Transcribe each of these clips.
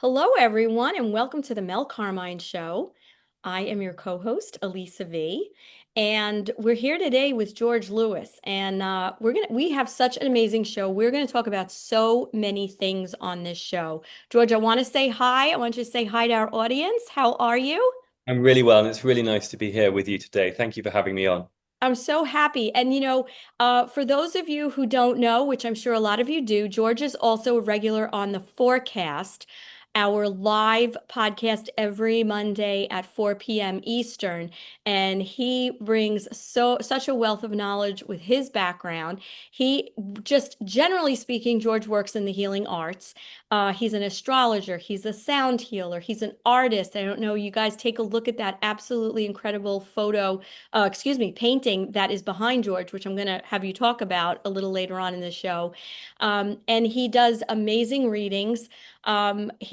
Hello, everyone, and welcome to the Mel Carmine Show. I am your co-host, Elisa V, and we're here today with George Lewis, and we have such an amazing show. We're gonna talk about so many things on this show. George, I want to say hi. I want you to say hi to our audience. How are you? I'm really well, and it's really nice to be here with you today. Thank you for having me on. I'm so happy. And for those of you who don't know, which I'm sure a lot of you do, George is also a regular on the Forecast, our live podcast every Monday at 4 p.m. Eastern. And he brings such a wealth of knowledge with his background. He just generally speaking, George works in the healing arts. He's an astrologer, he's a sound healer, he's an artist. I don't know, you guys take a look at that absolutely incredible painting that is behind George, which I'm going to have you talk about a little later on in the show. And he does amazing readings.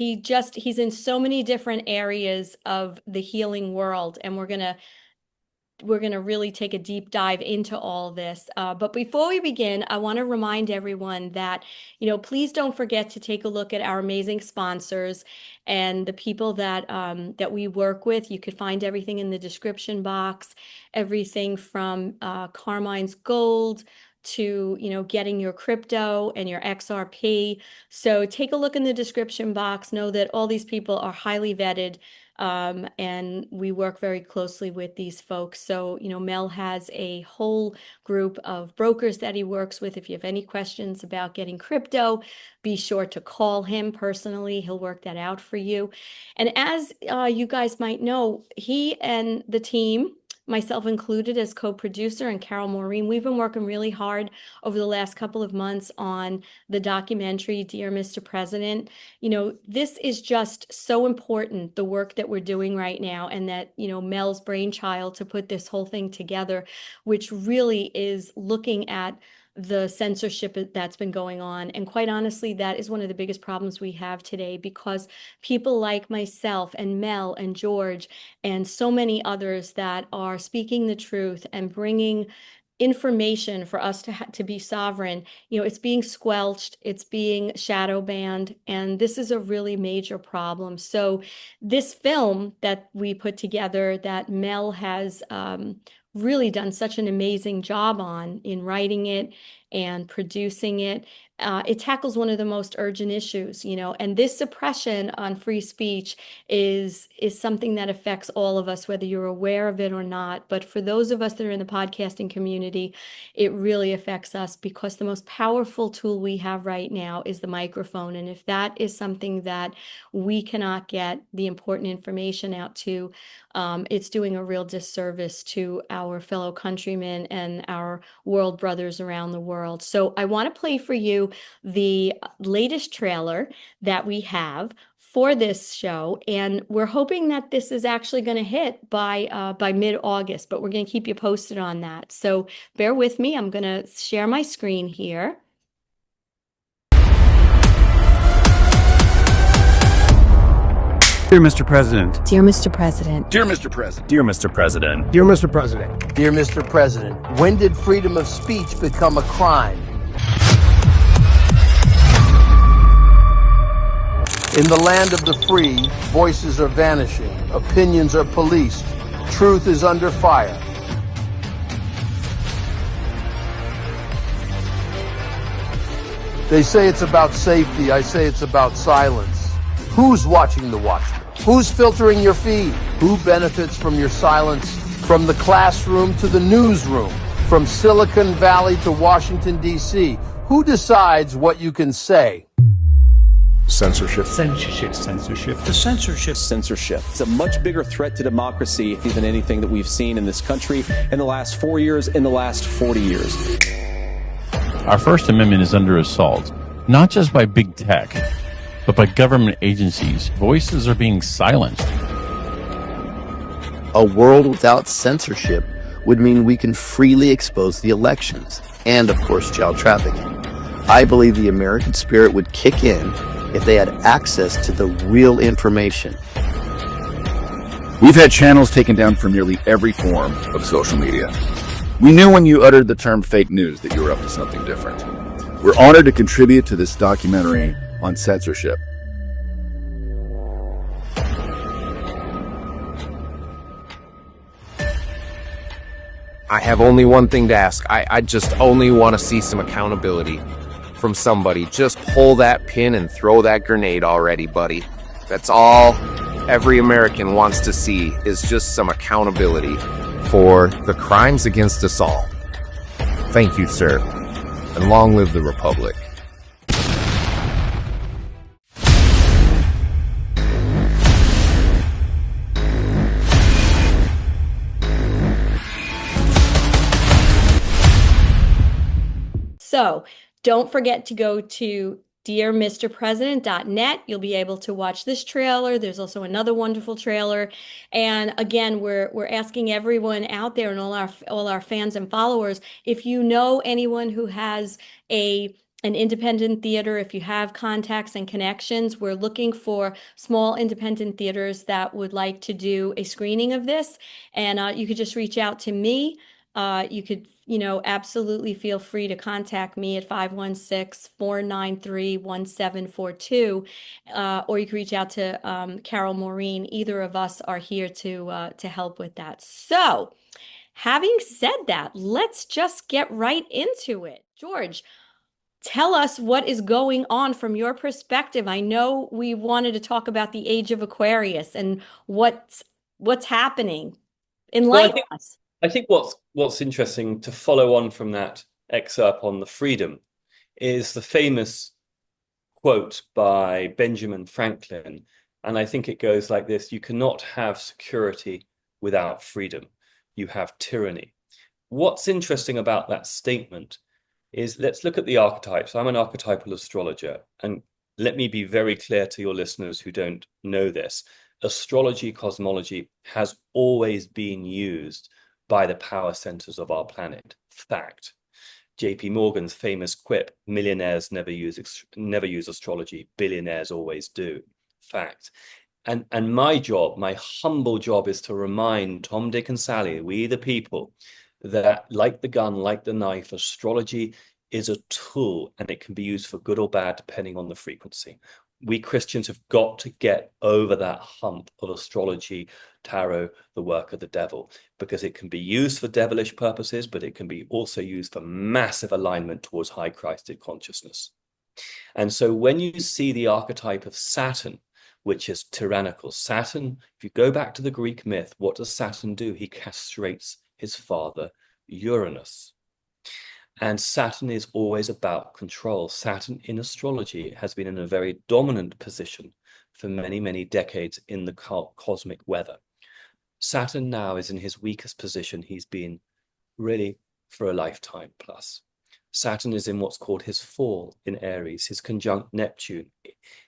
He's in so many different areas of the healing world, and we're gonna really take a deep dive into all this. But before we begin, I want to remind everyone that, please don't forget to take a look at our amazing sponsors and the people that we work with. You could find everything in the description box, everything from Carmine's Gold to, getting your crypto and your XRP. So take a look in the description box. Know that all these people are highly vetted. And we work very closely with these folks. So, Mel has a whole group of brokers that he works with. If you have any questions about getting crypto, be sure to call him personally. He'll work that out for you. And as you guys might know, he and the team, myself included as co-producer, and Carol Maureen, we've been working really hard over the last couple of months on the documentary, Dear Mr. President. This is just so important, the work that we're doing right now, and that, Mel's brainchild to put this whole thing together, which really is looking at the censorship that's been going on. And quite honestly, that is one of the biggest problems we have today, because people like myself and Mel and George and so many others that are speaking the truth and bringing information for us to be sovereign, it's being squelched, it's being shadow banned, and this is a really major problem. So this film that we put together, that Mel has really done such an amazing job on in writing it and producing it. It tackles one of the most urgent issues, and this suppression on free speech is something that affects all of us, whether you're aware of it or not. But for those of us that are in the podcasting community, it really affects us, because the most powerful tool we have right now is the microphone. And if that is something that we cannot get the important information out to, it's doing a real disservice to our fellow countrymen and our world brothers around the world. So I want to play for you the latest trailer that we have for this show, and we're hoping that this is actually going to hit by mid-August, but we're going to keep you posted on that. So bear with me. I'm going to share my screen here. Dear Mr. President. Dear Mr. President. Dear Mr. President. Dear Mr. President. Dear Mr. President. Dear Mr. President, when did freedom of speech become a crime? In the land of the free, voices are vanishing, opinions are policed, truth is under fire. They say it's about safety, I say it's about silence. Who's watching the Watchmen? Who's filtering your feed? Who benefits from your silence? From the classroom to the newsroom, from Silicon Valley to Washington, D.C., who decides what you can say? Censorship. Censorship. Censorship. The censorship. Censorship. It's a much bigger threat to democracy than anything that we've seen in this country in the last 4 years, in the last 40 years. Our First Amendment is under assault, not just by big tech, but by government agencies. Voices are being silenced. A world without censorship would mean we can freely expose the elections and, of course, child trafficking. I believe the American spirit would kick in if they had access to the real information. We've had channels taken down from nearly every form of social media. We knew when you uttered the term fake news that you were up to something different. We're honored to contribute to this documentary on censorship. I have only one thing to ask. I just only want to see some accountability from somebody. Just pull that pin and throw that grenade already, buddy. That's all every American wants to see, is just some accountability for the crimes against us all. Thank you, sir. And long live the Republic. So don't forget to go to dearmrpresident.net. You'll be able to watch this trailer. There's also another wonderful trailer. And again, we're asking everyone out there and all our fans and followers, if you know anyone who has an independent theater, if you have contacts and connections, we're looking for small independent theaters that would like to do a screening of this. And you could just reach out to me. You could, absolutely feel free to contact me at 516-493-1742, or you can reach out to Carol Maureen. Either of us are here to help with that. So, having said that, let's just get right into it. George, tell us what is going on from your perspective. I know we wanted to talk about the age of Aquarius and what's happening. Enlighten us. I think what's interesting to follow on from that excerpt on the freedom is the famous quote by Benjamin Franklin. And I think it goes like this: you cannot have security without freedom. You have tyranny. What's interesting about that statement is, let's look at the archetypes. I'm an archetypal astrologer, and let me be very clear to your listeners who don't know this. Astrology, cosmology has always been used by the power centers of our planet. Fact. JP Morgan's famous quip, millionaires never use astrology, billionaires always do. Fact. And my job, my humble job, is to remind Tom, Dick, and Sally, we the people, that like the gun, like the knife, astrology is a tool, and it can be used for good or bad depending on the frequency. We Christians have got to get over that hump of astrology, tarot, the work of the devil, because it can be used for devilish purposes, but it can be also used for massive alignment towards high Christed consciousness. And so when you see the archetype of Saturn, which is tyrannical, Saturn, if you go back to the Greek myth, what does Saturn do? He castrates his father, Uranus. And Saturn is always about control. Saturn in astrology has been in a very dominant position for many, many decades in the cosmic weather. Saturn now is in his weakest position he's been really for a lifetime plus. Saturn is in what's called his fall in Aries, his conjunct Neptune.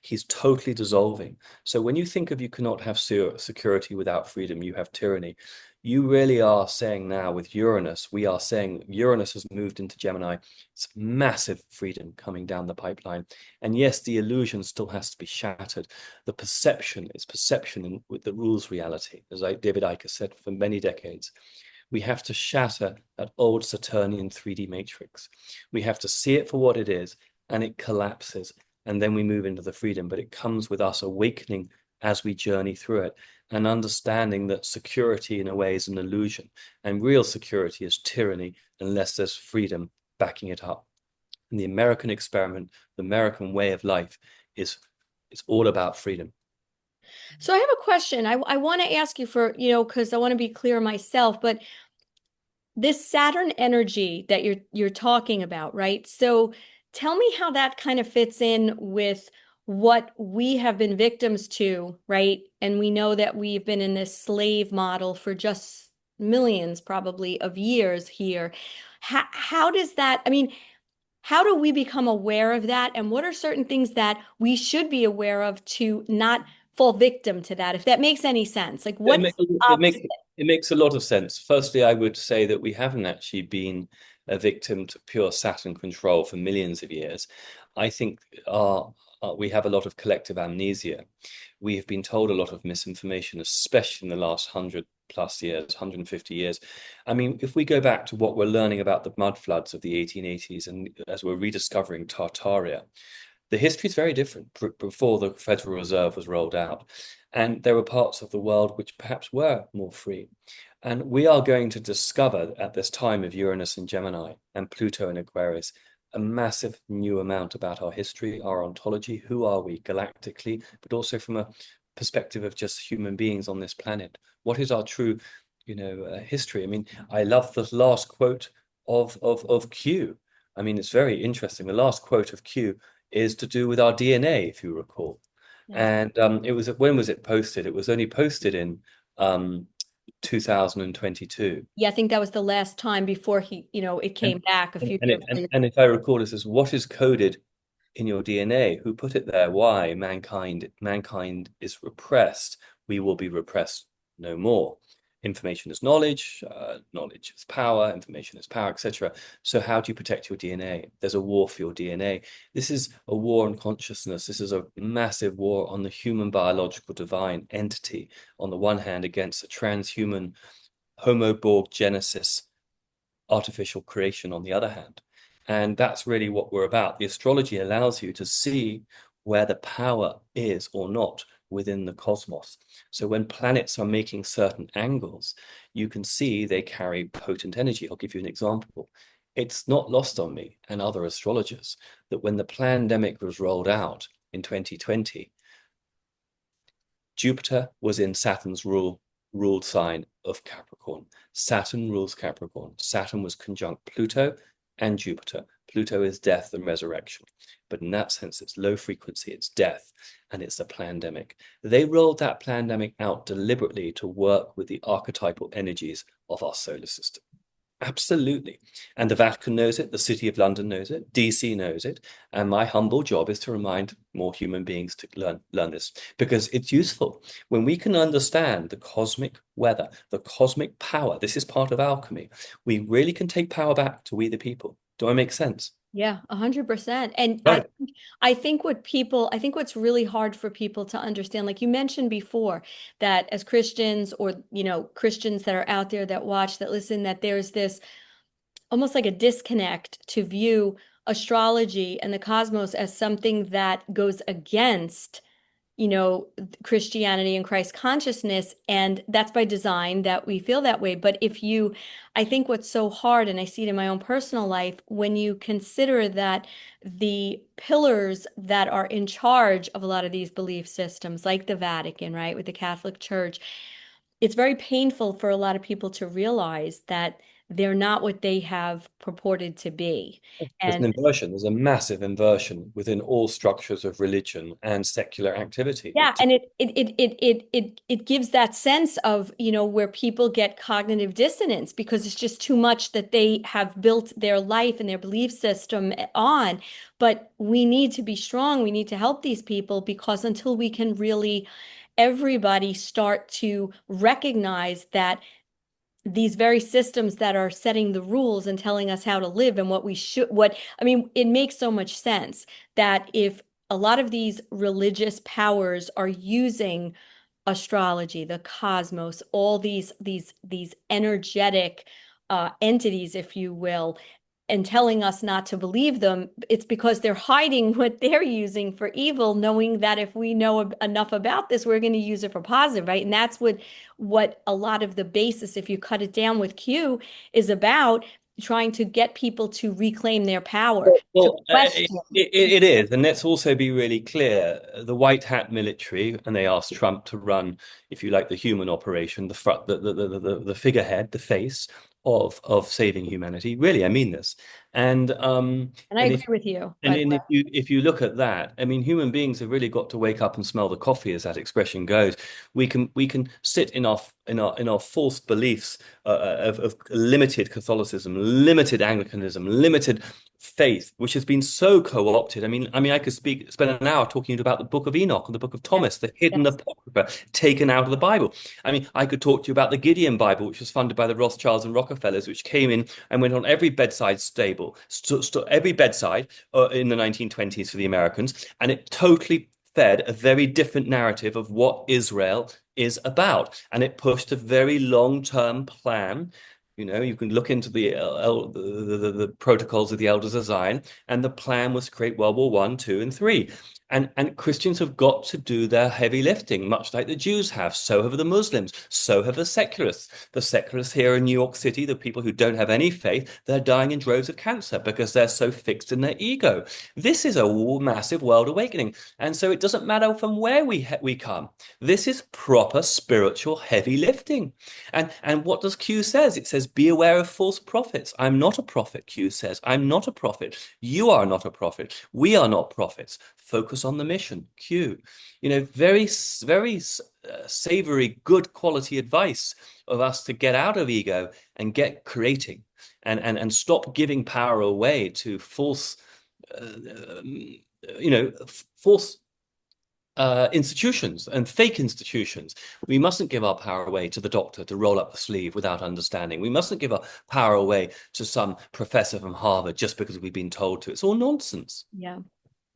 He's totally dissolving. So when you think of you cannot have security without freedom, you have tyranny. You really are saying now with Uranus, we are saying Uranus has moved into Gemini. It's massive freedom coming down the pipeline. And yes, the illusion still has to be shattered. The perception is perception with the rules reality, as David Icke has said for many decades. We have to shatter that old Saturnian 3D matrix. We have to see it for what it is, and it collapses. And then we move into the freedom. But it comes with us awakening as we journey through it, and understanding that security in a way is an illusion, and real security is tyranny unless there's freedom backing it up. And the American experiment, the American way of life it's all about freedom. So I have a question. I want to ask you for, because I want to be clear myself, but this Saturn energy that you're talking about, right? So tell me how that kind of fits in with what we have been victims to, right? And we know that we've been in this slave model for just millions probably of years here. How does that, how do we become aware of that? And what are certain things that we should be aware of to not fall victim to that, if that makes any sense? Like what it makes a lot of sense. Firstly, I would say that we haven't actually been a victim to pure Saturn control for millions of years. I think we have a lot of collective amnesia. We have been told a lot of misinformation, especially in the last 100+ years, 150 years. If we go back to what we're learning about the mud floods of the 1880s, and as we're rediscovering Tartaria, the history is very different before the Federal Reserve was rolled out. And there were parts of the world which perhaps were more free. And we are going to discover at this time of Uranus in Gemini and Pluto in Aquarius a massive new amount about our history, our ontology, who are we galactically, but also from a perspective of just human beings on this planet. What is our true, history? I mean, I love the last quote of Q. I mean, it's very interesting. The last quote of Q is to do with our DNA, if you recall. And it was, when was it posted? It was only posted in 2022. Yeah, I think that was the last time before it came back a few years later. And if I recall, it says, what is coded in your DNA? Who put it there? Why? Mankind is repressed. We will be repressed no more. Information is knowledge, knowledge is power, information is power, etc. So how do you protect your DNA? There's a war for your DNA. This is a war on consciousness. This is a massive war on the human biological divine entity, on the one hand, against a transhuman Homo Borg Genesis artificial creation on the other hand. And that's really what we're about. The astrology allows you to see where the power is or not within the cosmos. So when planets are making certain angles, you can see they carry potent energy. I'll give you an example. It's not lost on me and other astrologers that when the pandemic was rolled out in 2020, Jupiter was in Saturn's ruled sign of Capricorn. Saturn rules Capricorn. Saturn was conjunct Pluto and Jupiter. Pluto is death and resurrection. But in that sense, it's low frequency, it's death, and it's a pandemic. They rolled that pandemic out deliberately to work with the archetypal energies of our solar system. Absolutely. And the Vatican knows it, the City of London knows it, DC knows it, and my humble job is to remind more human beings to learn this, because it's useful. When we can understand the cosmic weather, the cosmic power, this is part of alchemy, we really can take power back to we the people. Do I make sense? Yeah, 100%. And Right. I think what's really hard for people to understand, like you mentioned before, that as Christians or, Christians that are out there that watch, that listen, that there's this almost like a disconnect to view astrology and the cosmos as something that goes against Christianity and Christ consciousness. And that's by design that we feel that way. But I think what's so hard, and I see it in my own personal life, when you consider that the pillars that are in charge of a lot of these belief systems, like the Vatican, right, with the Catholic Church, it's very painful for a lot of people to realize that they're not what they have purported to be. There's an inversion. There's a massive inversion within all structures of religion and secular activity. Yeah, and it gives that sense of, where people get cognitive dissonance because it's just too much that they have built their life and their belief system on. But we need to be strong. We need to help these people, because until we can really, everybody start to recognize that these very systems that are setting the rules and telling us how to live and it makes so much sense that if a lot of these religious powers are using astrology, the cosmos, all these energetic entities, if you will, and telling us not to believe them, it's because they're hiding what they're using for evil, knowing that if we know enough about this, we're going to use it for positive, right? And that's what a lot of the basis, if you cut it down with Q, is about, trying to get people to reclaim their power. Well, it is. And let's also be really clear. The white hat military, and they asked Trump to run, if you like, the human operation, the figurehead, the face of saving humanity. Really, I mean this. And I agree with you. And if you look at that, I mean, human beings have really got to wake up and smell the coffee, as that expression goes. We can sit in our false beliefs of limited Catholicism, limited Anglicanism, limited faith, which has been so co-opted. I mean, I could spend an hour talking about the Book of Enoch and the Book of Thomas, the hidden apocrypha taken out of the Bible. I mean, I could talk to you about the Gideon Bible, which was funded by the Rothschilds and Rockefellers, which came in and went on every bedside every bedside in the 1920s for the Americans, and it totally fed a very different narrative of what Israel is about, and it pushed a very long-term plan. You can look into the protocols of the Elders of Zion, and the plan was to create World War I, II, and III. And Christians have got to do their heavy lifting, much like the Jews have. So have the Muslims. So have the secularists. The secularists here in New York City, the people who don't have any faith, they're dying in droves of cancer because they're so fixed in their ego. This is a massive world awakening. And so it doesn't matter from where we come. This is proper spiritual heavy lifting. And what does Q says? It says, be aware of false prophets. I'm not a prophet, Q says. I'm not a prophet. You are not a prophet. We are not prophets. Focus on the mission, Q. Very, very savory, good quality advice of us to get out of ego and get creating and stop giving power away to false, false institutions and fake institutions. We mustn't give our power away to the doctor to roll up the sleeve without understanding. We mustn't give our power away to some professor from Harvard just because we've been told to. It's all nonsense. Yeah.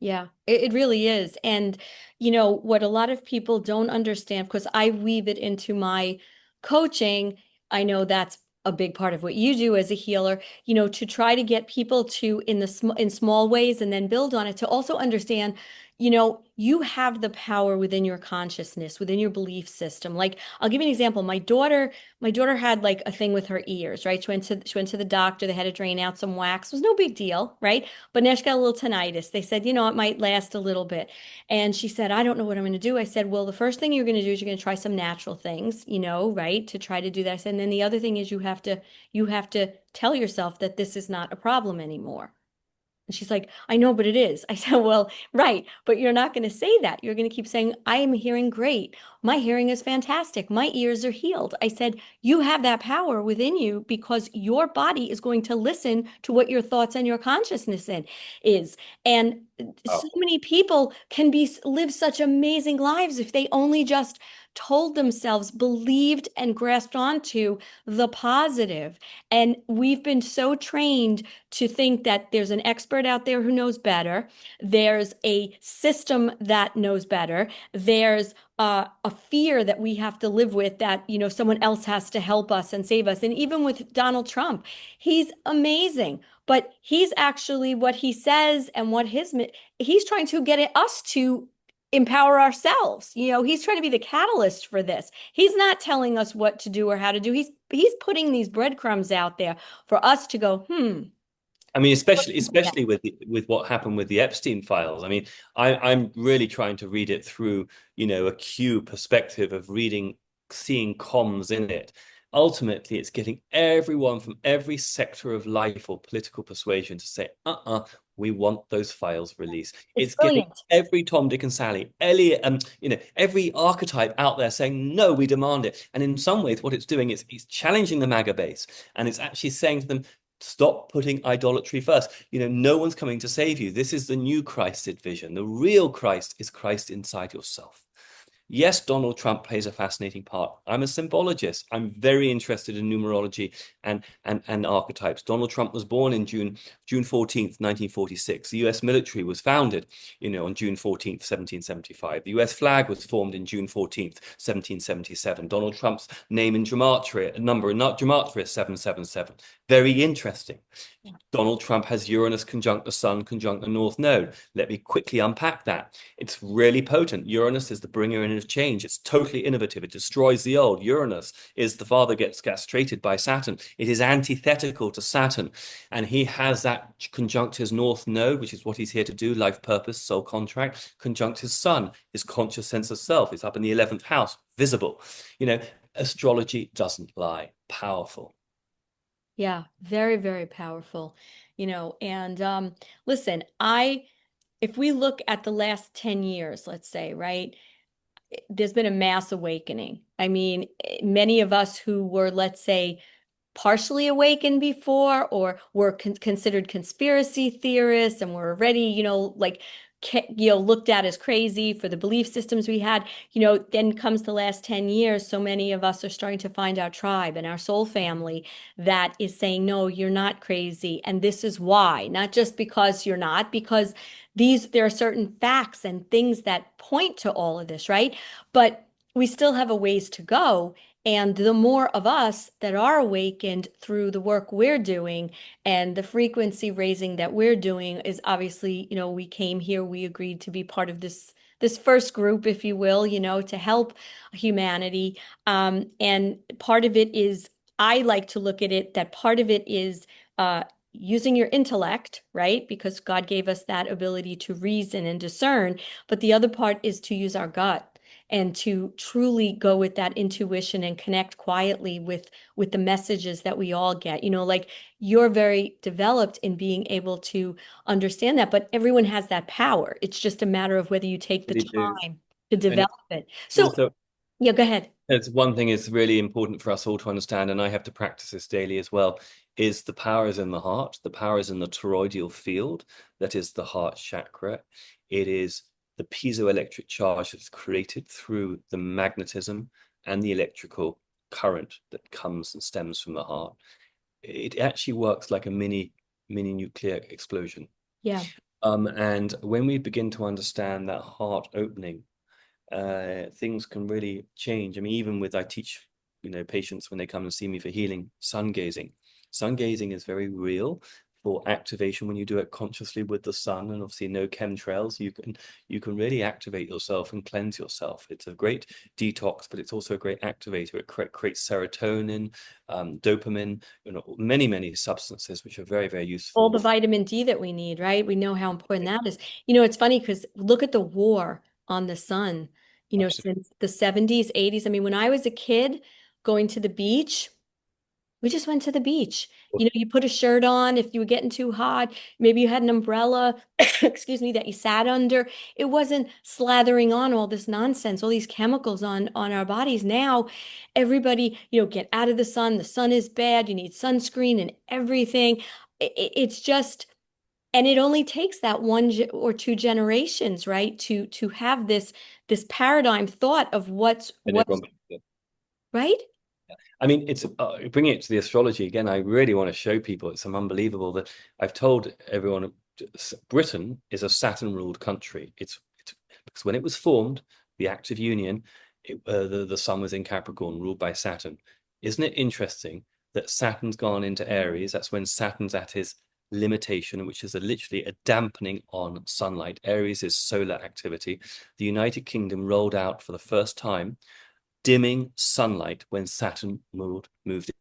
Yeah, it really is. And, what a lot of people don't understand, because I weave it into my coaching, I know that's a big part of what you do as a healer, to try to get people to, in small ways and then build on it, to also understand, you have the power within your consciousness, within your belief system. Like, I'll give you an example. My daughter had like a thing with her ears, right? She went to the doctor. They had to drain out some wax. It was no big deal, right? But now she got a little tinnitus. They said, it might last a little bit. And she said, I don't know what I'm going to do. I said, well, the first thing you're going to do is you're going to try some natural things, right? To try to do that. I said, and then the other thing is you have to tell yourself that this is not a problem anymore. And she's like, I know, but it is. I said, well, right. But you're not going to say that. You're going to keep saying, I am hearing great. My hearing is fantastic. My ears are healed. I said, you have that power within you because your body is going to listen to what your thoughts and your consciousness is. And so many people can live such amazing lives if they only just told themselves, believed and grasped onto the positive. And we've been so trained to think that there's an expert out there who knows better. There's a system that knows better. There's a fear that we have to live with, that, someone else has to help us and save us. And even with Donald Trump, he's amazing, but he's actually, what he says and he's trying to get us to empower ourselves. He's trying to be the catalyst for this. He's not telling us what to do or how to do. He's putting these breadcrumbs out there for us to go, I mean, especially with what happened with the Epstein files. I mean, I'm really trying to read it through, a Q perspective of seeing comms in it. Ultimately, it's getting everyone from every sector of life or political persuasion to say, we want those files released. It's getting every Tom, Dick, and Sally, Elliot, every archetype out there saying, no, we demand it. And in some ways, what it's doing is it's challenging the MAGA base, and it's actually saying to them, stop putting idolatry first. No one's coming to save you. This is the new Christed vision. The real Christ is Christ inside yourself. Yes, Donald Trump plays a fascinating part. I'm a symbologist. I'm very interested in numerology and archetypes. Donald Trump was born in June 14th, 1946. The US military was founded, on June 14th, 1775. The US flag was formed in June 14th, 1777. Donald Trump's name in gematria, gematria is 777. Very interesting. Yeah. Donald Trump has Uranus conjunct the Sun, conjunct the North Node. Let me quickly unpack that. It's really potent. Uranus is the bringer in of change. It's totally innovative. It destroys the old. Uranus is the father gets castrated by Saturn. It is antithetical to Saturn. And he has that conjunct his North Node, which is what he's here to do, life purpose, soul contract, conjunct his Sun, his conscious sense of self. It's up in the 11th house, visible. Astrology doesn't lie. Powerful. Yeah, very, very powerful. And listen, if we look at the last 10 years, let's say, right, there's been a mass awakening. I mean, many of us who were, let's say, partially awakened before, or were considered conspiracy theorists and were already, looked at as crazy for the belief systems we had, then comes the last 10 years. So many of us are starting to find our tribe and our soul family that is saying, no, you're not crazy. And this is why, not just because you're not, because there are certain facts and things that point to all of this, right? But we still have a ways to go. And the more of us that are awakened through the work we're doing and the frequency raising that we're doing is obviously, we came here, we agreed to be part of this first group, if you will, to help humanity. And part of it is, I like to look at it that part of it is using your intellect, right? Because God gave us that ability to reason and discern. But the other part is to use our gut and to truly go with that intuition and connect quietly with the messages that we all get. Like you're very developed in being able to understand that, but everyone has that power. It's just a matter of whether you take the Really do. time to And develop it. So, also, yeah, go ahead. it's one thing is really important for us all to understand, and I have to practice this daily as well, is the power is in the heart. The power is in the toroidal field, that is the heart chakra. It is the piezoelectric charge that's created through the magnetism and the electrical current that comes and stems from the heart. It actually works like a mini nuclear explosion. Yeah. And when we begin to understand that heart opening, things can really change. I mean, even with, I teach, patients when they come and see me for healing, sun gazing. Sun gazing is very real for activation when you do it consciously with the sun, and obviously no chemtrails. You can really activate yourself and cleanse yourself. It's a great detox, but it's also a great activator. It creates serotonin, dopamine, many substances which are very, very useful. All the vitamin D that we need, right? We know how important that is. It's funny because look at the war on the sun, since the 70s, 80s. I mean, when I was a kid going to the beach, we just went to the beach. You put a shirt on if you were getting too hot. Maybe you had an umbrella, excuse me, that you sat under. It wasn't slathering on all this nonsense, all these chemicals on our bodies. Now, everybody, get out of the sun. The sun is bad. You need sunscreen and everything. It's just, and it only takes that or two generations, right, to have this paradigm thought of what's right. I mean, it's bringing it to the astrology again. I really want to show people it's unbelievable that I've told everyone Britain is a Saturn-ruled country. It's because when it was formed, the Act of Union, the sun was in Capricorn, ruled by Saturn. Isn't it interesting that Saturn's gone into Aries? That's when Saturn's at his limitation, which is literally a dampening on sunlight. Aries is solar activity. The United Kingdom rolled out for the first time dimming sunlight when Saturn moved into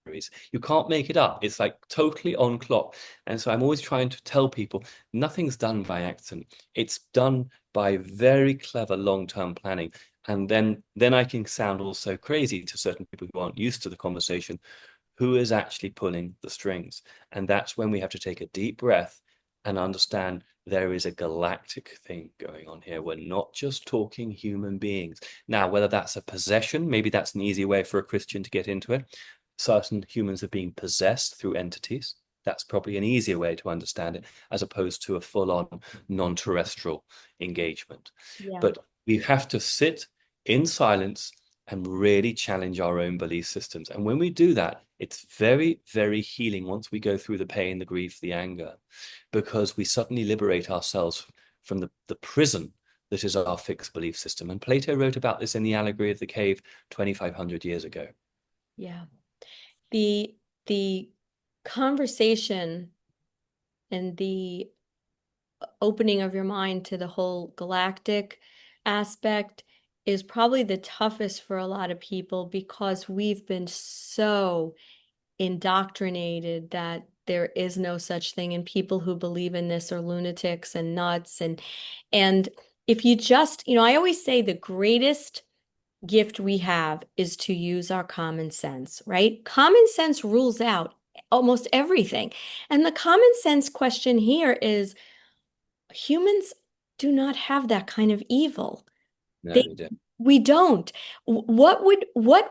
Aries. You can't make it up. It's like totally on clock. And so I'm always trying to tell people nothing's done by accident. It's done by very clever long-term planning. And then I can sound also crazy to certain people who aren't used to the conversation. Who is actually pulling the strings? And that's when we have to take a deep breath and understand there is a galactic thing going on here. We're not just talking human beings. Now, whether that's a possession, maybe that's an easy way for a Christian to get into it. Certain humans are being possessed through entities. That's probably an easier way to understand it, as opposed to a full-on non-terrestrial engagement. Yeah. But we have to sit in silence and really challenge our own belief systems. And when we do that, it's very, very healing once we go through the pain, the grief, the anger, because we suddenly liberate ourselves from the prison that is our fixed belief system. And Plato wrote about this in the Allegory of the Cave 2,500 years ago. Yeah. The conversation and the opening of your mind to the whole galactic aspect is probably the toughest for a lot of people, because we've been so indoctrinated that there is no such thing, and people who believe in this are lunatics and nuts. And if you just, I always say the greatest gift we have is to use our common sense, right? Common sense rules out almost everything. And the common sense question here is, humans do not have that kind of evil. No, we don't. What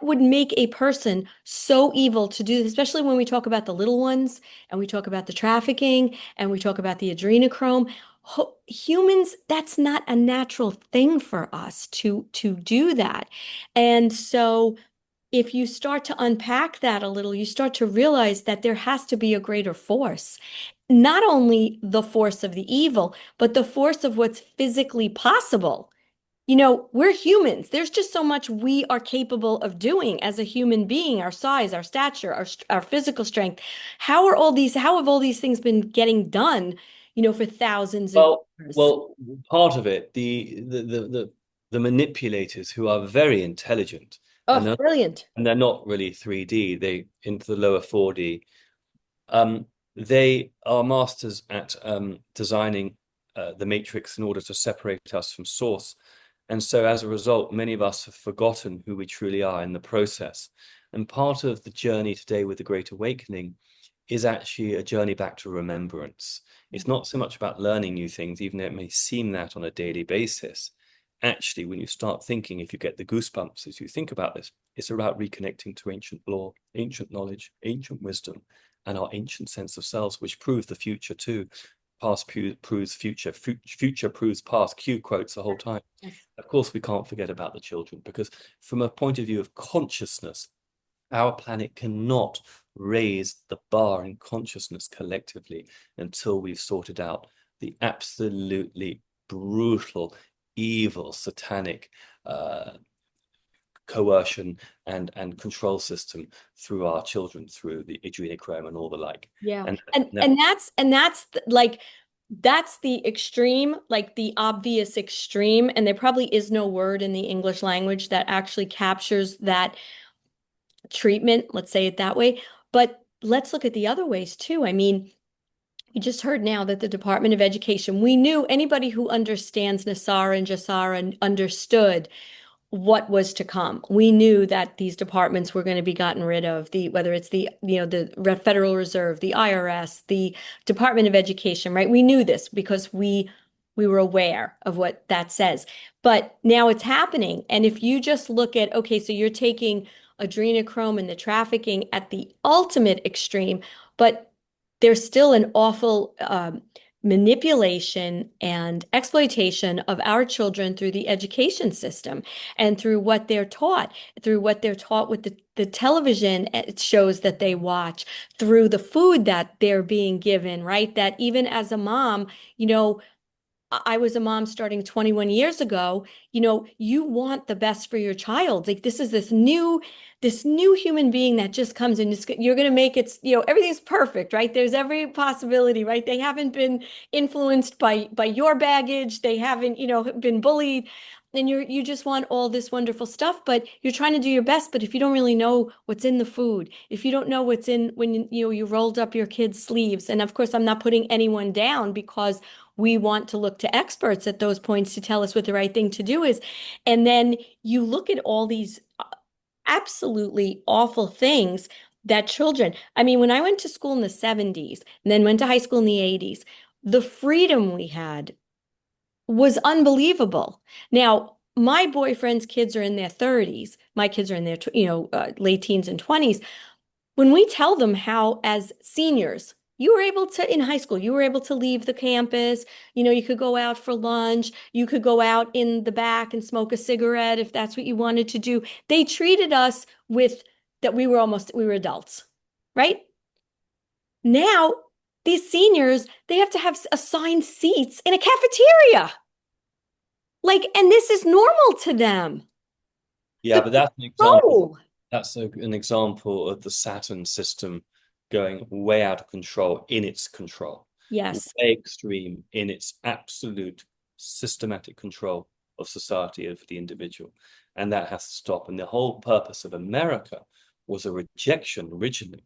would make a person so evil to do this, especially when we talk about the little ones and we talk about the trafficking and we talk about the adrenochrome? Humans, that's not a natural thing for us to do that. And so if you start to unpack that a little, you start to realize that there has to be a greater force. Not only the force of the evil, but the force of what's physically possible. we're humans. There's just so much we are capable of doing as a human being, our size, our stature, our physical strength. How have all these things been getting done, for thousands of years? Well, part of it, the manipulators who are very intelligent and Oh, brilliant. they're not really 3D, they into the lower 4D. They are masters at designing the matrix in order to separate us from source. And so as a result, many of us have forgotten who we truly are in the process. And part of the journey today with the Great Awakening is actually a journey back to remembrance. It's not so much about learning new things, even though it may seem that on a daily basis. Actually, when you start thinking, if you get the goosebumps as you think about this, it's about reconnecting to ancient law, ancient knowledge, ancient wisdom, and our ancient sense of selves, which proves the future too. Past proves future, future proves past. Q quotes the whole time. Yes. Of course, we can't forget about the children, because from a point of view of consciousness, our planet cannot raise the bar in consciousness collectively until we've sorted out the absolutely brutal, evil, satanic coercion and control system through our children, through the adrenochrome and all the like. Yeah. And That's the extreme, like the obvious extreme. And there probably is no word in the English language that actually captures that treatment, let's say it that way. But let's look at the other ways too. I mean, we just heard now that the Department of Education, we knew anybody who understands Nassara and Jassara understood what was to come. We knew that these departments were going to be gotten rid of, whether it's the Federal Reserve, the IRS, the Department of Education, right? We knew this because we were aware of what that says. But now it's happening. And if you just look at, okay, so you're taking adrenochrome and the trafficking at the ultimate extreme, but there's still an awful manipulation and exploitation of our children through the education system and through what they're taught with the television shows that they watch, through the food that they're being given, right? That even as a mom, I was a mom starting 21 years ago. You want the best for your child. Like this is this new human being that just comes and you're going to make it, everything's perfect, right? There's every possibility, right? They haven't been influenced by your baggage. They haven't, been bullied. And you just want all this wonderful stuff, but you're trying to do your best. But if you don't really know what's in the food, if you don't know what's in when you rolled up your kids' sleeves, and of course I'm not putting anyone down because we want to look to experts at those points to tell us what the right thing to do is. And then you look at all these absolutely awful things that children, I mean, when I went to school in the 70s and then went to high school in the 80s, the freedom we had was unbelievable. Now, my boyfriend's kids are in their 30s. My kids are in their, late teens and 20s. When we tell them how, as seniors, you were able to, in high school, you were able to leave the campus, you could go out for lunch, you could go out in the back and smoke a cigarette if that's what you wanted to do. They treated us with that we were adults, right? Now, these seniors, they have to have assigned seats in a cafeteria. And this is normal to them. Yeah, but that's an example. That's an example of the Saturn system going way out of control in its control. Yes. Way extreme in its absolute systematic control of society over the individual. And that has to stop. And the whole purpose of America was a rejection originally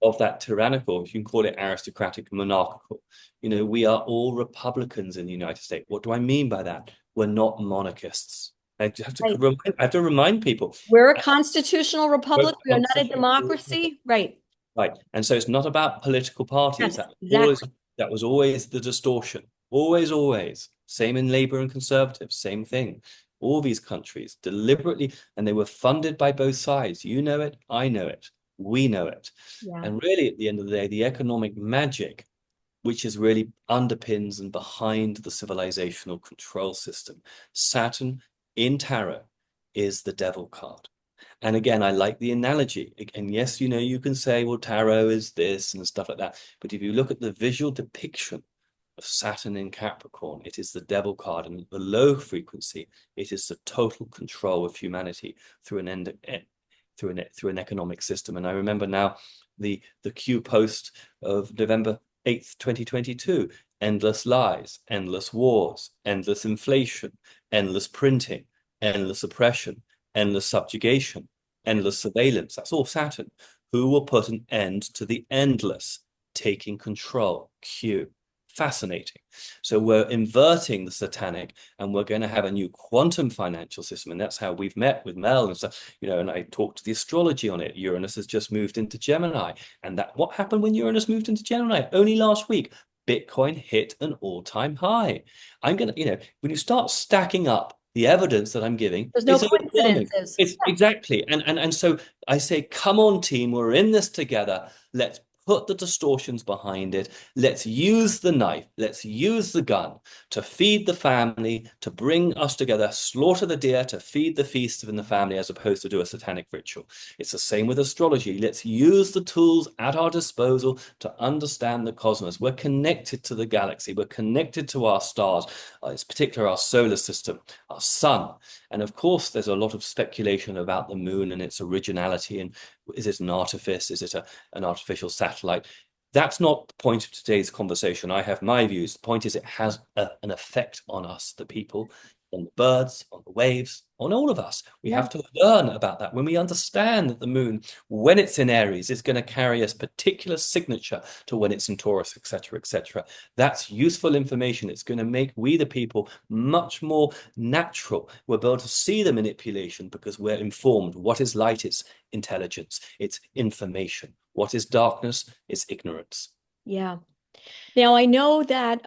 of that tyrannical, you can call it aristocratic, monarchical. We are all Republicans in the United States. What do I mean by that? We're not monarchists. I have to remind people. We're a constitutional republic. We are not a democracy. Right. Right. And so it's not about political parties. Yes, that was always the distortion. Always, always. Same in Labour and Conservative. Same thing. All these countries deliberately, and they were funded by both sides. You know it. I know it. We know it. Yeah. And really, at the end of the day, the economic magic, which is really underpins and behind the civilizational control system. Saturn in tarot is the devil card. And again, I like the analogy. And yes, you can say, well, tarot is this and stuff like that. But if you look at the visual depiction of Saturn in Capricorn. It is the devil card, and the low frequency, it is the total control of humanity through an economic system. And I remember now the Q post of November 8th, 2022, endless lies, endless wars, endless inflation, endless printing, endless oppression, endless subjugation, endless surveillance. That's all Saturn. Who will put an end to the endless? Taking control. Q. Fascinating. So we're inverting the satanic, and we're going to have a new quantum financial system. And that's how we've met with Mel and stuff, and I talked to the astrology on it. Uranus has just moved into Gemini. And what happened when Uranus moved into Gemini? Only last week, Bitcoin hit an all-time high. When you start stacking up the evidence that I'm giving, there's no it's overwhelming. coincidences. It's exactly. And so I say, come on, team, we're in this together. Let's put the distortions behind it. Let's use the knife. Let's use the gun to feed the family, to bring us together, slaughter the deer, to feed the feast in the family, as opposed to do a satanic ritual. It's the same with astrology. Let's use the tools at our disposal to understand the cosmos. We're connected to the galaxy. We're connected to our stars, in particular our solar system, our sun. And of course, there's a lot of speculation about the moon and its originality. And is it an artifice? Is it an artificial satellite? That's not the point of today's conversation. I have my views. The point is it has an effect on us, the people, on the birds, on the waves, on all of us. We have to learn about that. When we understand that the moon, when it's in Aries, is going to carry a particular signature to when it's in Taurus, etc., etc. That's useful information. It's going to make we, the people, much more natural. We're able to see the manipulation because we're informed. What is light? It's intelligence. It's information. What is darkness? It's ignorance. Yeah. Now, I know that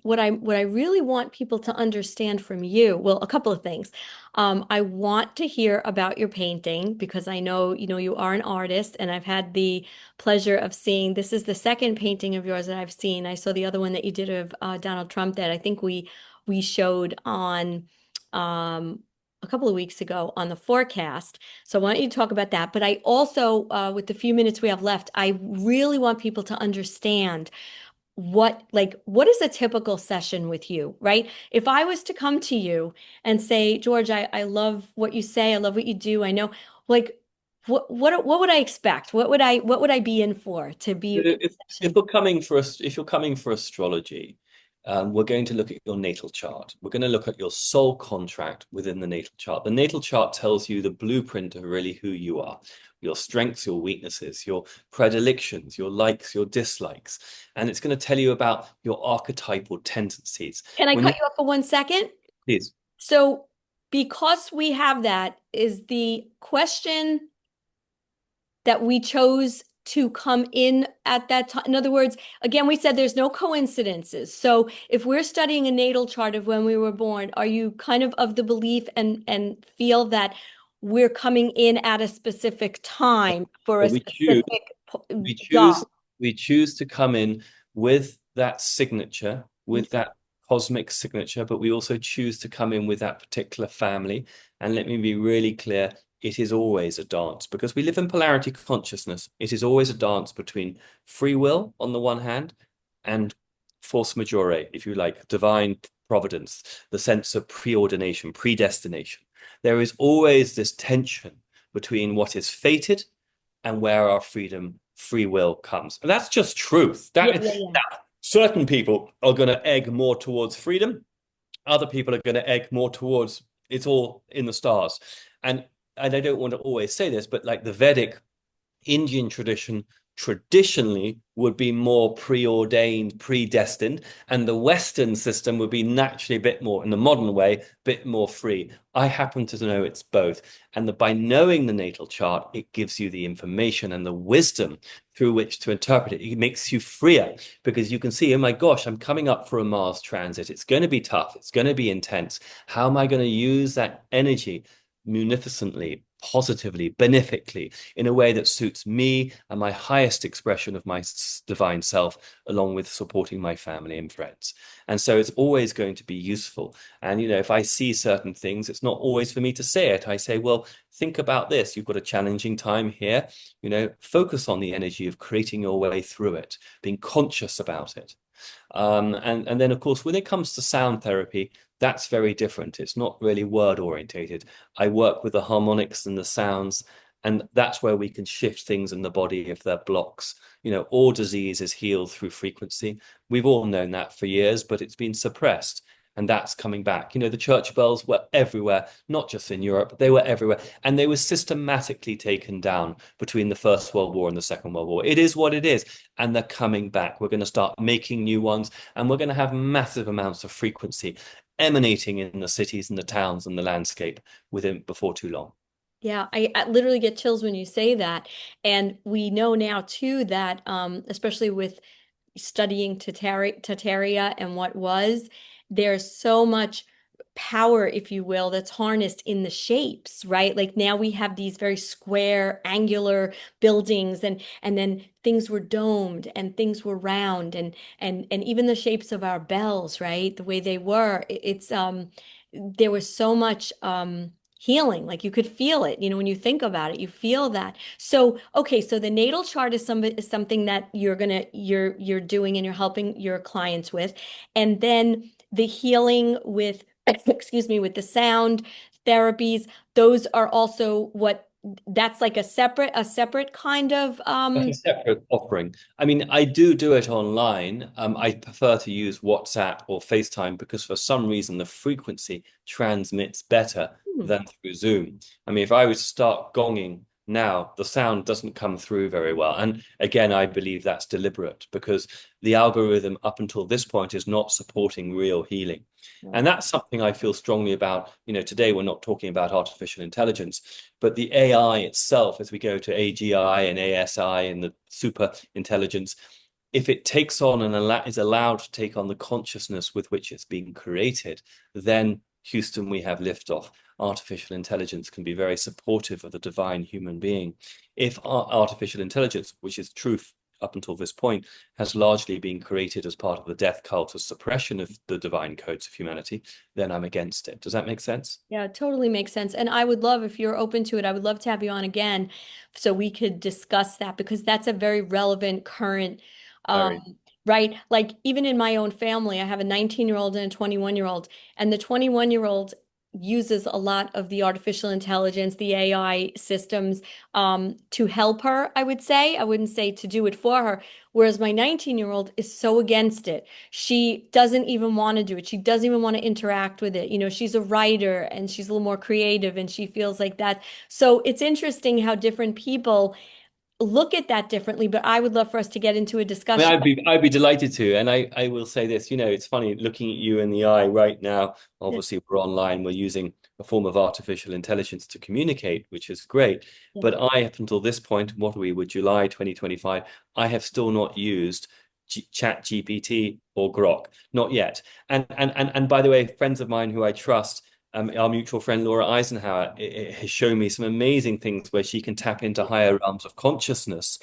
what I really want people to understand from you, well, a couple of things. I want to hear about your painting because I know, you are an artist, and I've had the pleasure of seeing, this is the second painting of yours that I've seen. I saw the other one that you did of Donald Trump that I think we showed on a couple of weeks ago on the forecast. So I want you to talk about that. But I also, with the few minutes we have left, I really want people to understand what is a typical session with you, right? If I was to come to you and say, George, I love what you say, I love what you do, I know, what would I expect? What would I be in for to be? If you're coming for astrology, we're going to look at your natal chart. We're going to look at your soul contract within the natal chart. The natal chart tells you the blueprint of really who you are, your strengths, your weaknesses, your predilections, your likes, your dislikes. And it's going to tell you about your archetypal tendencies. Can I cut you off for 1 second? Please. So because we have that, is the question that we chose to come in at that time? In other words, again, we said there's no coincidences. So if we're studying a natal chart of when we were born, are you kind of the belief and feel that we're coming in at a specific time for a specific job? We choose to come in with that signature, with that cosmic signature, but we also choose to come in with that particular family. And let me be really clear, it is always a dance because we live in polarity consciousness. It is always a dance between free will on the one hand and force majeure, if you like, divine providence, the sense of preordination, predestination. There is always this tension between what is fated and where our free will comes. And that's just truth. Now, certain people are going to egg more towards freedom. Other people are going to egg more towards it's all in the stars. And I don't want to always say this, but like the Vedic Indian tradition traditionally would be more preordained, predestined, and the Western system would be naturally a bit more, in the modern way, a bit more free. I happen to know it's both. And by knowing the natal chart, it gives you the information and the wisdom through which to interpret it. It makes you freer because you can see, oh my gosh, I'm coming up for a Mars transit. It's going to be tough. It's going to be intense. How am I going to use that energy munificently, positively, benefically, in a way that suits me and my highest expression of my divine self, along with supporting my family and friends? And so it's always going to be useful. And, if I see certain things, it's not always for me to say it. I say, well, think about this. You've got a challenging time here. Focus on the energy of creating your way through it, being conscious about it. And then, of course, when it comes to sound therapy, that's very different. It's not really word orientated. I work with the harmonics and the sounds, and that's where we can shift things in the body if they're blocks. All disease is healed through frequency. We've all known that for years, but it's been suppressed. And that's coming back. The church bells were everywhere, not just in Europe, they were everywhere. And they were systematically taken down between the First World War and the Second World War. It is what it is. And they're coming back. We're going to start making new ones, and we're going to have massive amounts of frequency emanating in the cities and the towns and the landscape before too long. Yeah, I literally get chills when you say that. And we know now too that especially with studying Tartaria and what was, there's so much power, if you will, that's harnessed in the shapes, right? Like now we have these very square, angular buildings, and then things were domed and things were round, and even the shapes of our bells, right? The way they were, there was so much healing, like you could feel it, when you think about it, you feel that. So, okay, so the natal chart is something that you're doing and you're helping your clients with. And then the healing with, excuse me, with the sound therapies, those are also that's like a separate kind of Like a separate offering. I mean, I do it online. I prefer to use WhatsApp or FaceTime because for some reason the frequency transmits better than through Zoom. I mean, if I was to start gonging now, the sound doesn't come through very well. And again, I believe that's deliberate because the algorithm up until this point is not supporting real healing. And that's something I feel strongly about. Today we're not talking about artificial intelligence, but the AI itself, as we go to AGI and ASI and the super intelligence, if it takes on and is allowed to take on the consciousness with which it's being created, then Houston, we have liftoff. Artificial intelligence can be very supportive of the divine human being. If artificial intelligence, which is truth up until this point, has largely been created as part of the death cult as suppression of the divine codes of humanity, then I'm against it. Does that make sense? Yeah, it totally makes sense. And I would love, if you're open to it, I would love to have you on again so we could discuss that, because that's a very relevant current, right? Like even in my own family, I have a 19-year-old and a 21-year-old, and the 21-year-old uses a lot of the artificial intelligence, the AI systems, to help her, I would say. I wouldn't say to do it for her. Whereas my 19-year-old is so against it. She doesn't even want to do it. She doesn't even want to interact with it. She's a writer and she's a little more creative and she feels like that. So it's interesting how different people look at that differently, but I would love for us to get into a discussion. I mean, I'd be delighted to. And I will say this, it's funny looking at you in the eye right now. Obviously, we're online, we're using a form of artificial intelligence to communicate, which is great. Yeah. But up until this point, what are we, with July 2025, I have still not used Chat GPT or Grok, not yet. And by the way, friends of mine who I trust, our mutual friend Laura Eisenhower has shown me some amazing things where she can tap into higher realms of consciousness,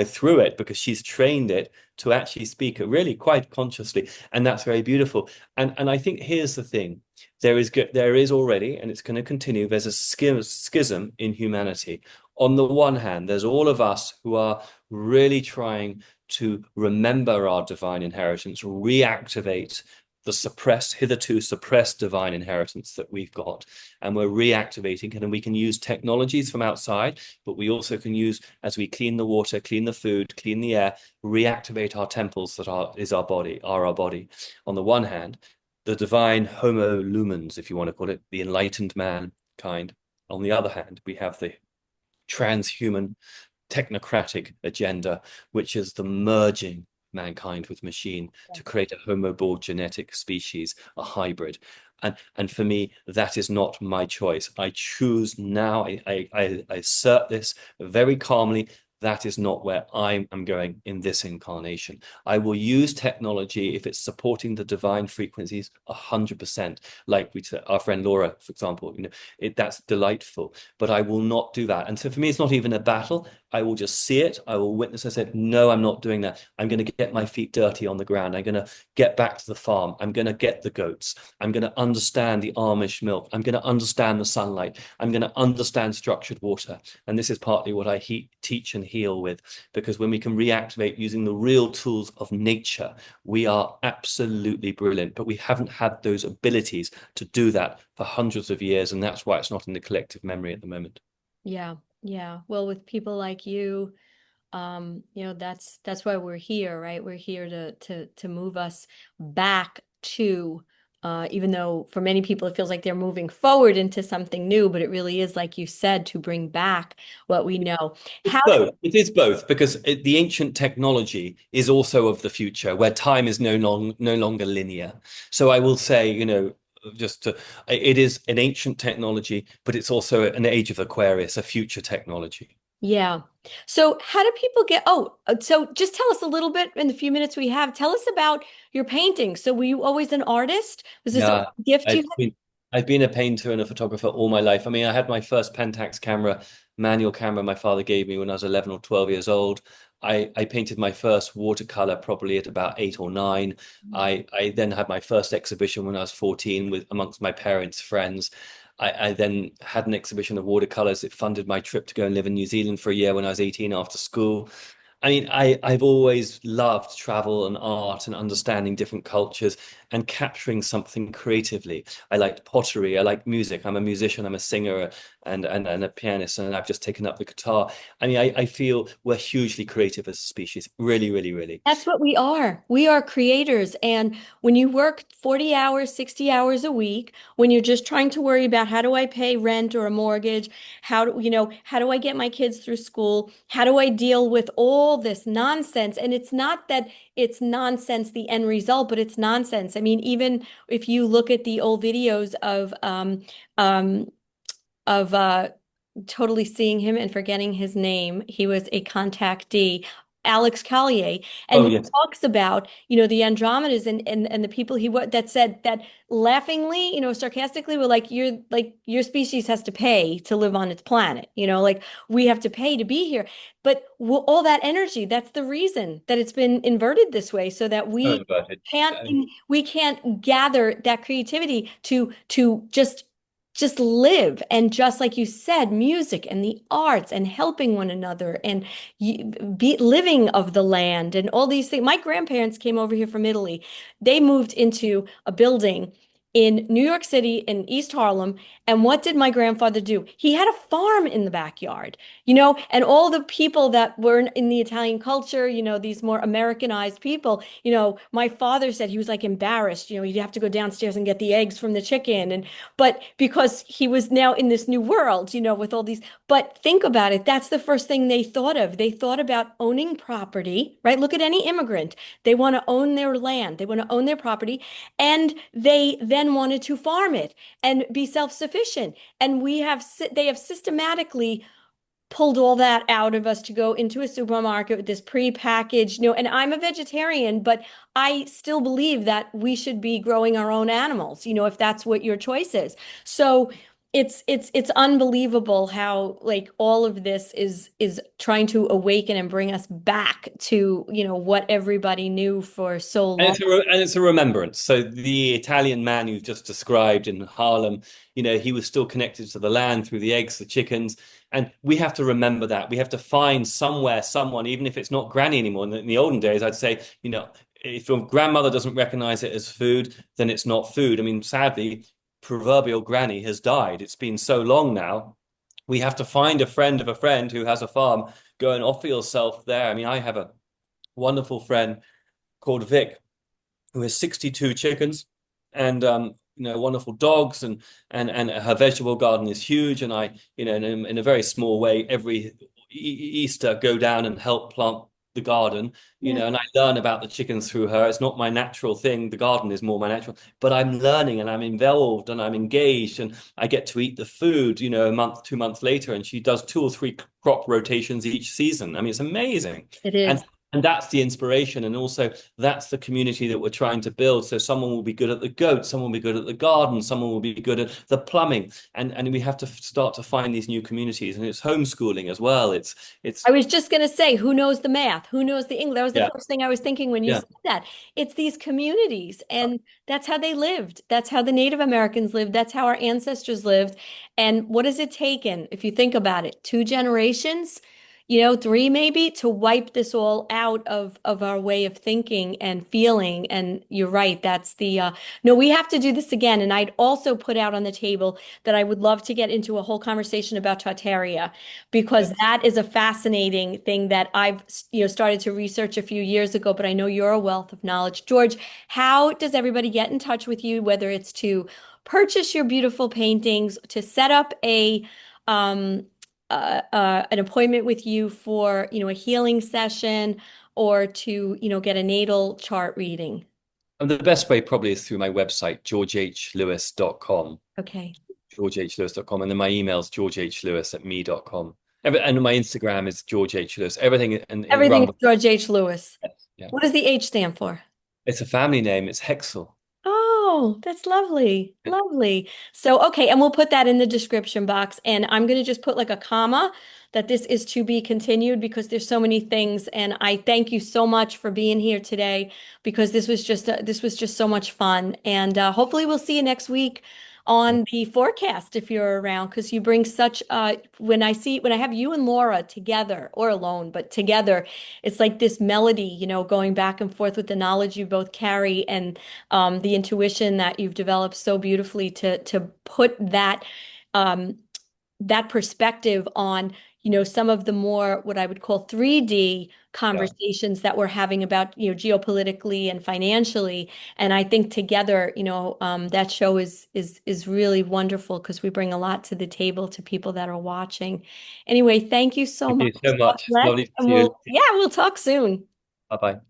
through it, because she's trained it to actually speak really quite consciously, and that's very beautiful. And I think here's the thing: there is already, and it's going to continue. There's a schism in humanity. On the one hand, there's all of us who are really trying to remember our divine inheritance, reactivate the hitherto suppressed divine inheritance that we've got, and we're reactivating it. And we can use technologies from outside, but we also can use, as we clean the water, clean the food, clean the air, reactivate our temples that are our body. On the one hand, the divine homo lumens, if you want to call it, the enlightened mankind. On the other hand, we have the transhuman technocratic agenda, which is the merging mankind with machine to create a homoboard genetic species, a hybrid. And for me, that is not my choice. I choose now, I assert this very calmly. That is not where I am going in this incarnation. I will use technology if it's supporting the divine frequencies 100%. Like our friend Laura, for example, that's delightful. But I will not do that. And so for me, it's not even a battle. I will just see it. I will witness. I said, no, I'm not doing that. I'm going to get my feet dirty on the ground. I'm going to get back to the farm. I'm going to get the goats. I'm going to understand the Amish milk. I'm going to understand the sunlight. I'm going to understand structured water. And this is partly what I teach and heal with, because when we can reactivate using the real tools of nature, we are absolutely brilliant. But we haven't had those abilities to do that for hundreds of years. And that's why it's not in the collective memory at the moment. Yeah. Yeah. Well, with people like you, that's why we're here, right? We're here to move us back to, even though for many people it feels like they're moving forward into something new, but it really is, like you said, to bring back what we know. It is both, because the ancient technology is also of the future, where time is no longer linear. So I will say, it is an ancient technology, but it's also an age of Aquarius, a future technology. Yeah. So how do people so just tell us a little bit in the few minutes we have. Tell us about your painting. So were you always an artist? Was this a gift you had? I've been a painter and a photographer all my life. I mean, I had my first Pentax camera, manual camera my father gave me when I was 11 or 12 years old. I painted my first watercolor probably at about 8 or 9. I then had my first exhibition when I was 14 with amongst my parents' friends. I then had an exhibition of watercolors. It funded my trip to go and live in New Zealand for a year when I was 18 after school. I mean, I've always loved travel and art and understanding different cultures and capturing something creatively. I liked pottery. I like music. I'm a musician. I'm a singer and a pianist, and I've just taken up the guitar. I mean, I feel we're hugely creative as a species. Really, really, really. That's what we are. We are creators. And when you work 40 hours, 60 hours a week, when you're just trying to worry about how do I pay rent or a mortgage, how do I get my kids through school? How do I deal with all this nonsense? And it's not that it's nonsense, the end result, but it's nonsense. I mean, even if you look at the old videos of totally seeing him and forgetting his name. He was a contactee, Alex Collier, and he Yes. talks about, the Andromedas and the people that said that laughingly, sarcastically, were like your species has to pay to live on its planet, like we have to pay to be here. But all that energy, that's the reason that it's been inverted this way, so that we can't gather that creativity to just live. And just like you said, music and the arts and helping one another and be living of the land and all these things. My grandparents came over here from Italy. They moved into a building in New York City in East Harlem. And what did my grandfather do? He had a farm in the backyard, and all the people that were in the Italian culture, these more Americanized people, my father said he was like embarrassed, he'd have to go downstairs and get the eggs from the chicken. But because he was now in this new world, with all these, but think about it. That's the first thing they thought of. They thought about owning property, right? Look at any immigrant. They want to own their land. They want to own their property. And they then wanted to farm it and be self-sufficient. And they have systematically pulled all that out of us to go into a supermarket with this pre-packaged, and I'm a vegetarian, but I still believe that we should be growing our own animals, if that's what your choice is. So it's unbelievable how, like, all of this is trying to awaken and bring us back to, what everybody knew for so long. And it's a remembrance. So the Italian man you just described in Harlem, he was still connected to the land through the eggs, the chickens. And we have to remember that. We have to find somewhere, someone, even if it's not granny anymore. In the olden days, I'd say, if your grandmother doesn't recognize it as food, then it's not food. I mean, sadly, proverbial granny has died. It's been so long now. We have to find a friend of a friend who has a farm. Go and offer yourself there. I mean, I have a wonderful friend called Vic who has 62 chickens and wonderful dogs, and her vegetable garden is huge. And I, in a very small way, every Easter go down and help plant the garden, and I learn about the chickens through her. It's not my natural thing. The garden is more my natural, but I'm learning and I'm involved and I'm engaged, and I get to eat the food, a month, 2 months later, and she does 2 or 3 crop rotations each season. I mean, it's amazing. It is. And that's the inspiration. And also that's the community that we're trying to build. So someone will be good at the goat, someone will be good at the garden, someone will be good at the plumbing. And we have to start to find these new communities. And it's homeschooling as well. I was just going to say, who knows the math? Who knows the English? That was the yeah, first thing I was thinking when you yeah. said that. It's these communities, and that's how they lived. That's how the Native Americans lived. That's how our ancestors lived. And what has it taken, if you think about it, 2 generations, 3 maybe, to wipe this all out of our way of thinking and feeling? And you're right, that's no, we have to do this again. And I'd also put out on the table that I would love to get into a whole conversation about Tartaria, because that is a fascinating thing that I've started to research a few years ago, but I know you're a wealth of knowledge. George, how does everybody get in touch with you, whether it's to purchase your beautiful paintings, to set up an appointment with you for, a healing session, or to, get a natal chart reading? And the best way probably is through my website, georgehlewis.com. Okay. georgehlewis.com. And then my email is georgehlewis@me.com. And my Instagram is George H. Lewis. Everything is George H. Lewis. Yeah. What does the H stand for? It's a family name. It's Hexel. Oh, that's lovely. Lovely. So, okay, and we'll put that in the description box. And I'm going to just put like a comma that this is to be continued, because there's so many things. And I thank you so much for being here today, because this was just so much fun. And hopefully we'll see you next week on the forecast if you're around, because you bring such when I have you and Laura together, or alone, but together, it's like this melody, going back and forth with the knowledge you both carry, and the intuition that you've developed so beautifully to put that perspective on, some of the more what I would call 3D conversations that we're having about, geopolitically and financially. And I think together, that show is really wonderful, because we bring a lot to the table to people that are watching. Anyway, thank you so Thank much. you so much. God bless. Lovely to And see you. we'll talk soon. Bye-bye.